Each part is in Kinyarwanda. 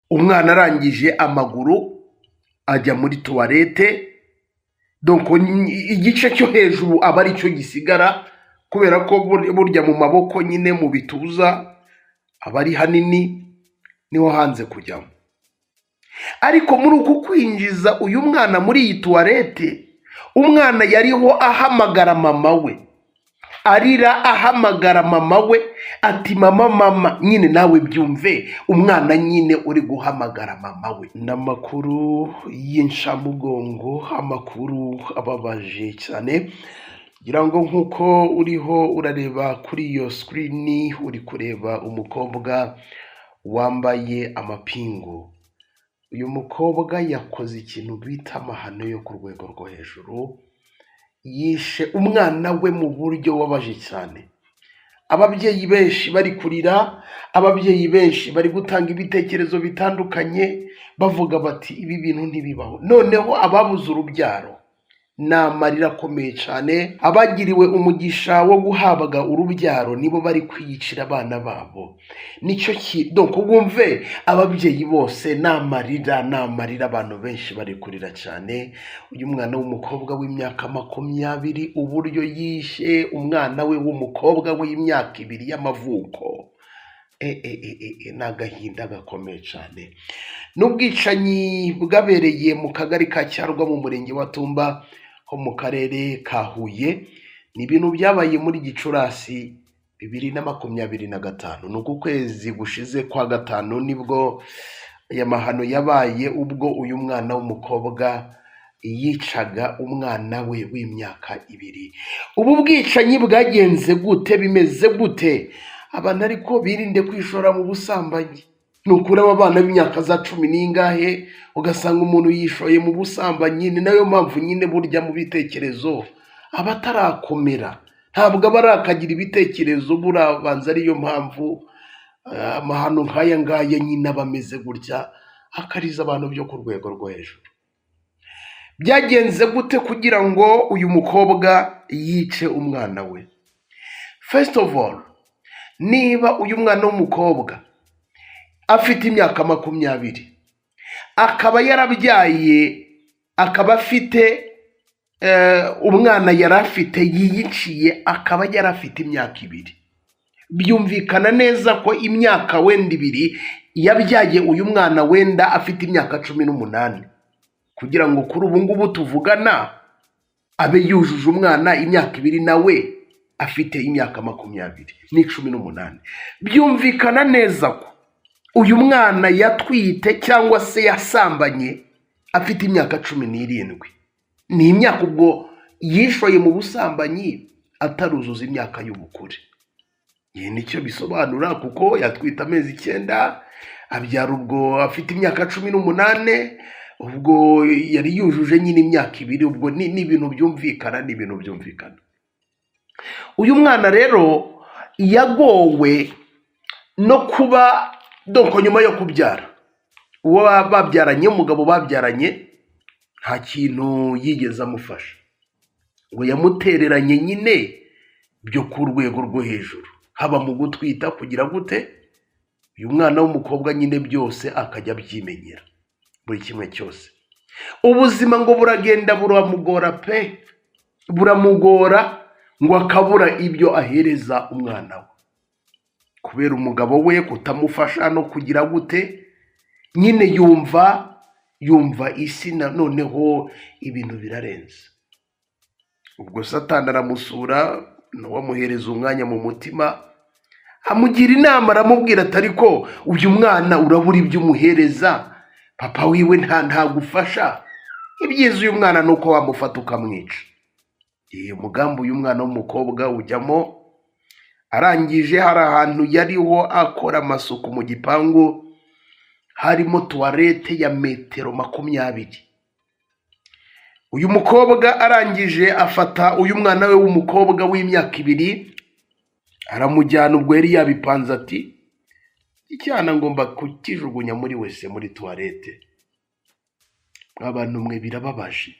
umwana arangije amaguru ajya muri tuwarete, donc igice cyo hejuru aba ari cyo gisigara kubera ko burya mu maboko nyine mu bituza aba ari hanini, niho hanze kujyamo. Ariko muri uku kwinjiza uyu mwana muri iyi tuwarete, umwana yariho ahamagara mama we, arira ahamagara mama we ati mama mama, nyine nawe byumve umwana nyine uri guhamagara mama we. N'amakuru y'inshamugongo, amakuru ababaje cyane, ngira ngo nkuko uriho urareba kuri iyo screen, uri kureba umukobwa wambaye amapingu. Uyu mukobwa yakoze ikintu bita amahano yo ku rwego rwo hejuru, yishe umwana we mu buryo wabaje cyane. Ababyeyi benshi bari kurira, ababyeyi benshi bari gutanga ibitekerezo bitandukanye bavuga bati ibi bintu ntibibaho. Noneho ababuze urubyaro n'amarira akomeye cyane, abagiriwe umugisha wo guhabwa urubyaro nibo bari kwiyicira abana babo. Nicyo donc wumve ababyeyi bose n'amarira abantu benshi bari kurira cyane. Uyu mwana w'umukobwa w'imyaka 20 uburyo yishe umwana we w'umukobwa w'imyaka 2 y'amavuko, n'agahinda gakomeye cyane. N'ubwicanyi bwabereye mu kagari ka Cyarwa mu murenge wa Tumba ho mu karere ka Huye, ni ibintu byabaye muri Gicurasi 2025. Nuko kwezi gushize kwa gatanu nibwo aya mahano yabaye, ubwo uyu mwana w'umukobwa yicaga umwana we w'imyaka 2. Ubu bwicanyi bwagenze gute, bimeze gute? Abantu ariko birinde kwishora mu busambanyi. Nukuri aba bana b'imyaka za 10 n'ingahe ugasanga umuntu yishoye mu busambanyi. Ni nayo mpamvu nyine burya mu bitekerezo abatarakomera ntabwo barakagira ibitekerezo, burabanza ariyo mpamvu amahano nk'aya ngaya nyine bameze gutya, akariza abantu byo ku rwego rwo hejuru. Byagenze gute kugira ngo uyu mukobwa yice umwana we? First of all, niba uyu mwana w'umukobwa afite imyaka 20, akaba yarabyaye, akaba afite umwana yarafite yiyiciye, akaba yarafite imyaka 2, byumvikana neza ko imyaka wenda 2 yabyaye uyu mwana wenda afite imyaka 18, kugira ngo kuri ubu ngubu tuvugana abe yujuje umwana imyaka 2 nawe afite imyaka 20 n'18. Byumvikana neza ko uyu mwana yatwite cyangwa se yasambanye afite imyaka 17. Ni imyaka ubwo yishoye mu busambanyi ataruzuza imyaka y'ubukure. Iyi nicyo bisobanura, kuko yatwita amezi 9 abyara ubwo afite imyaka 18, ubwo yari yujuje nyine imyaka 2. Ubwo ni ibintu byumvikana, uyu mwana rero yagowe no kuba donc nyuma yo kubyara uwo babyaranye, umugabo babyaranye nta kintu yigeze amufasha, ngo yamutereranye nyine byo ku rwego rwo hejuru, haba mu gutwita kugira gute. Uyu mwana w'umukobwa nyine byose akajya byimenyera, buri kimwe cyose. Ubuzima ngo buragenda buramugora pe, buramugora ngo akabura ibyo ahereza umwana we, kubera umugabo we kutamufasha no kugira gute. Nyine yumva isi noneho ibintu birarenze. Ubwo Satani aramusura, wamuhereza umwanya mu mutima, amugira inama, aramubwira ati ariko uyu mwana urabura ibyo umuhereza, papa wiwe ntagufasha. Ibyiza uyu mwana nuko wamufata ukamwica. Umugambi uyu mwana w'umukobwa ujyamo. Arangije hari ahantu yariho akora amasuku mu gipangu, harimo tuwarete ya metero 20. Uyu mukobwa arangije afata uyu mwana we w'umukobwa w'imyaka 2, aramujyana. Ubwo yari yabipanze ati icyana ngomba kukijugunya muri wese muri tuwarete. Abantu mwe birababaje.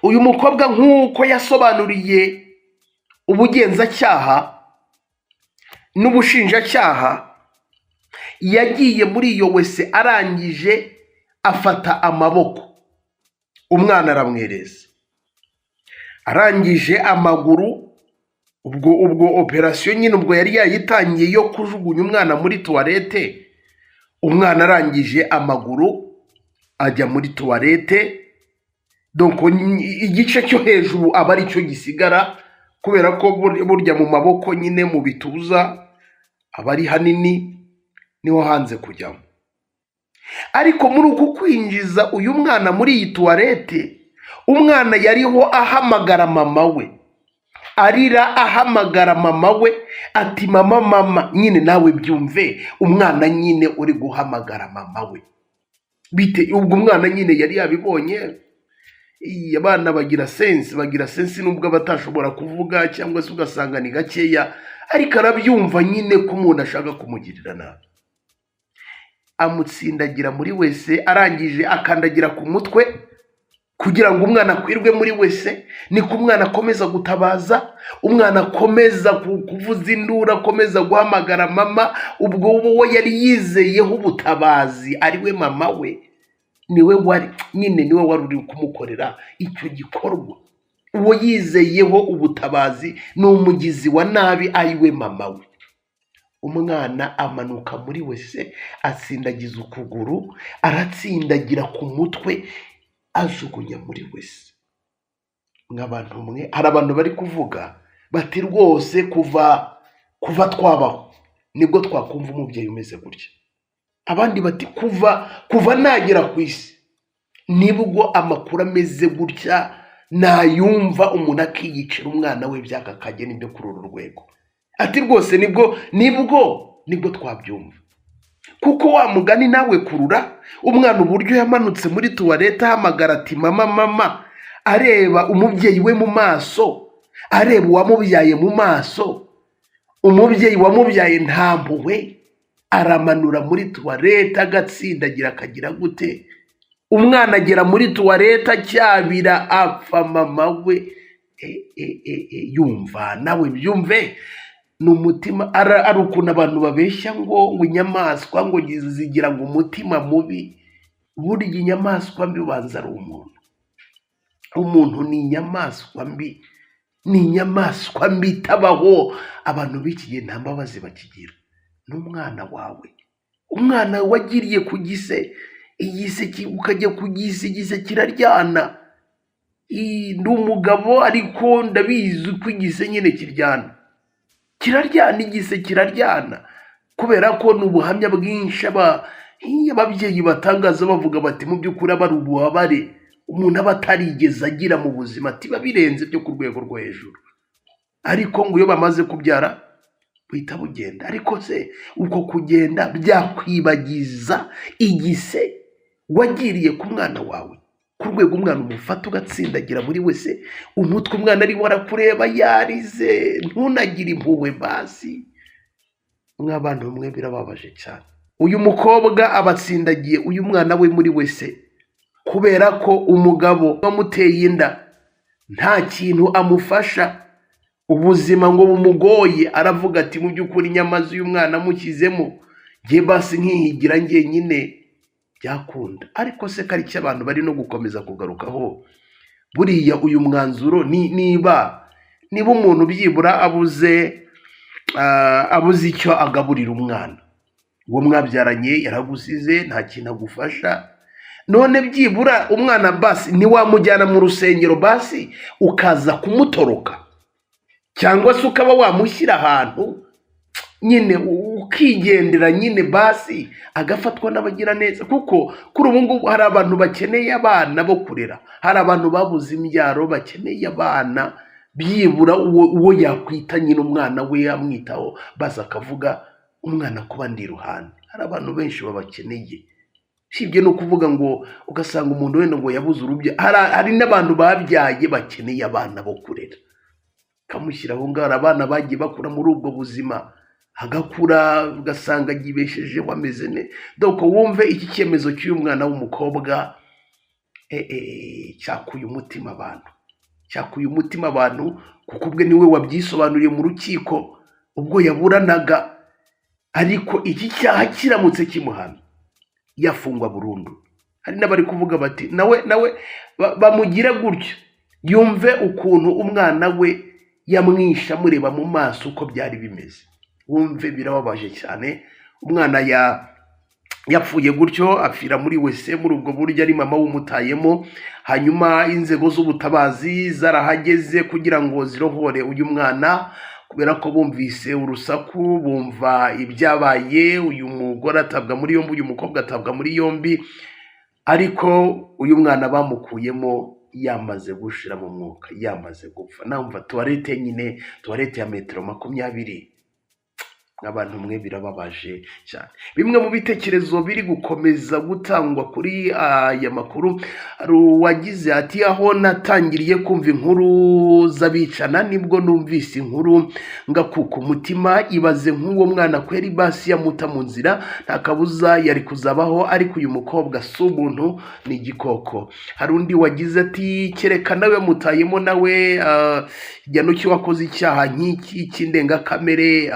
Uyu mukobwa nk'uko yasobanuriye ubugenzacyaha n'ubushinjacyaha, yagiye muri iyo wese arangije afata amaboko, umwana aramwereza, arangije amaguru, ubwo operasiyo nyine ubwo yari yayitangiye yo kujugunya umwana muri tuwarete. Umwana arangije amaguru ajya muri tuwarete, donc igice cyo hejuru aba ari cyo gisigara, kubera ko burya mu maboko nyine mu bituza aba ari hanini, niho hanze kujyamo. Ariko muri uku kwinjiza uyu mwana muri iyi tuwarete, umwana yariho ahamagara mama we, arira ahamagara mama we ati mama mama. Nyine nawe byumve, umwana nyine uri guhamagara mama we bite. Ubwo umwana nyine yari yabibonye. Abana bagira sense nubwo batashobora kuvuga cyangwa se ugasanga ni gakeya, ariko arabyumva nyine ko umuntu ashaka kumugirira nabi. Amutsindagira muri wese, arangije akandagira ku mutwe kugira ngo umwana akwirwe muri wese. Niko umwana akomeza gutabaza, umwana akomeza kuvuza induru, akomeza guhamagara mama. Ubwo uwo yari yizeyeho ubutabazi ari we mama we, niwe wari uri kumukorera icyo gikorwa. Uwo yizeyeho ubutabazi ni umugizi wa nabi, ari we mama we. Umwana amanuka muri wese, atsindagiza ukuguru, aratsindagira ku mutwe, ajugunya muri wese. Nk'abantu mwe, hari abantu bari kuvuga bati rwose kuva twabaho nibwo twakumva umubyeyi umeze gutya. Abandi bati kuva nagera ku isi nibwo amakuru ameze gutya nayumva, umuntu akiyicira umwana we byakakage nibyo kuri uru rwego. Ati rwose nibwo twabyumva. Kuko wa mugani nawe kurura umwana uburyo yamanutse muri tuwarete ahamagara ati mama mama, areba umubyeyi we mu maso, areba uwamubyaye mu maso. Umubyeyi wamubyaye nta mpuhwe, aramanura muri tuwarete agatsindagira, akagira gute. Umwana agera muri tuwarete acyabira, apfa mama we. Yumva nawe byumve, n'umutima. Ari ukuntu abantu babeshya ngo inyamaswa ngo zigira ngo umutima mubi. Burya inyamaswa mbi ubanza ari umuntu ni inyamaswa mbi, ni inyamaswa mbi itabaho. Abantu b'iki gihe nta mbabazi bakigira. N'umwana wawe, umwana wagiriye ku gise, ukajya ku gise, igise kiraryana. Ndi umugabo ariko ndabizi ko igise nyine kiraryana, igise kiraryana, kubera ko ni ubuhamya bwinshi ababyeyi batangaza bavuga bati mu by'ukuri aba ari ububabare umuntu aba atarigeze agira mu buzima, ati biba birenze byo ku rwego rwo hejuru. Ariko ngo iyo bamaze kubyara buhita bugenda. Ariko se uko kugenda byakwibagiza igise wagiriye ku mwana wawe, ku rwego umwana umufata ugatsindagira muri wese, umutwe umwana ari warakureba yarize, ntunagire impuhwe basi. Nk'abantu mwe birababaje cyane. Uyu mukobwa abatsindagiye uyu mwana we muri wese kubera ko umugabo wamuteye inda nta kintu amufasha, ubuzima ngo bumugoye. Aravuga ati mu by'ukuri nyamaze uyu mwana amukizemo, ngiye basi nkihigira njyenyine byakunda. Ariko se kari cyo abantu bari no gukomeza kugarukaho, buriya uyu mwanzuro niba umuntu byibura abuze icyo agaburira umwana, uwo mwabyaranye yaragusize nta kintu agufasha, none byibura umwana basi ntiwamujyana mu rusengero basi ukaza kumutoroka, cyangwa se ukaba wamushyira ahantu nyine ukigendera nyine basi agafatwa n'abagira neza. Kuko kuri ubu ngubu hari abantu bakeneye abana bo kurera, hari abantu babuze imbyaro bakeneye abana, byibura uwo yakwita nyine umwana we yamwitaho, baza akavuga umwana kuba ndi iruhande. Hari abantu benshi babakeneye, sibye no kuvuga ngo ugasanga umuntu wenda ngo yabuze urubyaro. Hari n'abantu babyaye bakeneye abana bo kurera, kamushyiraho ngaho. Abana bagiye bakura muri ubwo buzima, agakura ugasanga yibeshejeho ameze neza. Donc wumve iki cyemezo cy'uyu mwana w'umukobwa cyakuye umutima abantu, kuko ubwe niwe wabyisobanuriye mu rukiko ubwo yaburanaga. ariko iki cyaha kiramutse kimuhamye yafungwa burundu. Hari n'abari kuvuga bati nawe bamugira gutyo yumve ukuntu umwana we yamwisha mureba mu maso uko byari bimeze. Wumve birababaje cyane, umwana yapfuye gutyo afira muri wese muri ubwo buryo ari mama wumutayemo. Hanyuma inzego z'ubutabazi zarahageze kugira ngo zirohore uyu mwana, kubera ko bumvise urusaku, bumva ibyabaye. Uyu mugore atabwa muri yombi, uyu mukobwa atabwa muri yombi, ariko uyu mwana bamukuyemo yamaze gushira mu mwuka, yamaze gupfa. Namva tuwarete nyine, tuwarete ya metero 20. Abantu mwe birababaje cyane. Bimwe mu bitekerezo biri gukomeza gutangwa kuri aya makuru, wagize ati aho natangiriye kumva inkuru z'abicana nibwo numvise inkuru ngakuka umutima. Ibaze nk'uwo mwana kweri basi yamuta mu nzira, nta kabuza yari kuzabaho, ariko uyu mukobwa si umuntu, ni igikoko. Hari undi wagize ati kereka nawe mutayemo nawe jyano cyo wakoze icyaha nk'iki cy'indengakamere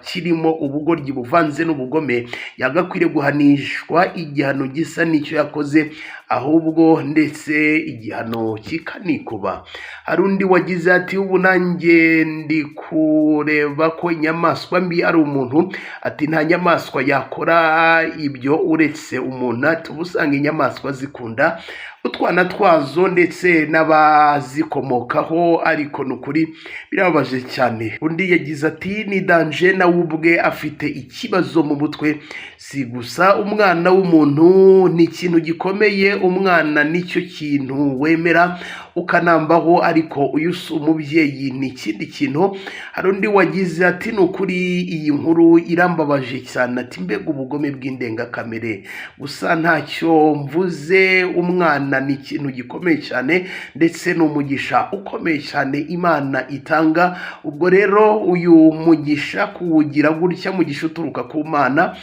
kirimo ubugoryi buvanze n'ubugome, yagakwiriye guhanishwa igihano gisa n'icyo yakoze, ahubwo ndetse igihano kikanikuba. Hari undi wagize ati ubu nanjye ndi kureba ko inyamaswa mbi ari umuntu. Ati nta nyamaswa yakora ibyo uretse umuntu. Ati ubusanga inyamaswa zikunda utwana twazo ndetse n'abazikomokaho, ariko nukuri birababaje cyane. Undi yagize ati ni danje nawe ubwe afite ikibazo mu mutwe, si gusa umwana w'umuntu ni ikintu gikomeye. Umwana nicyo kintu wemera ukanambaho, ariko uyu si umubyeyi ni ikindi kintu. Hari undi wagize ati nukuri iyi nkuru irambabaje cyane. Ati mbega ubugome bw'indengakamere, gusa ntacyo mvuze. Umwana ni ikintu gikomeye cyane, ndetse n'umugisha ukomeye cyane Imana itanga. Ubwo rero uyu mugisha kuwugira gutya, mugisha uturuka ku Mana,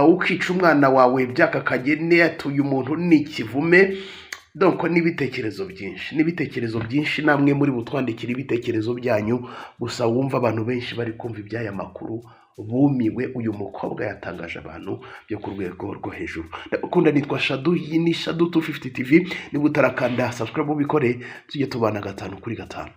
ukica umwana wawe byaka kagene. Ati uyu muntu ni ikivume. Donc n'ibitekerezo byinshi namwe muri butwandikira ibitekerezo byanyu. Gusa wumva abantu benshi bari kumva ibyaya makuru bumiwe. Uyu mukobwa yatangaje abantu byo ku rwego rwo hejuru. Ndakunda, nitwa Shadu, iyi ni Shadu 250 TV. Niba utarakanda subscribe ubikore, tujye tubana 5 kuri 5.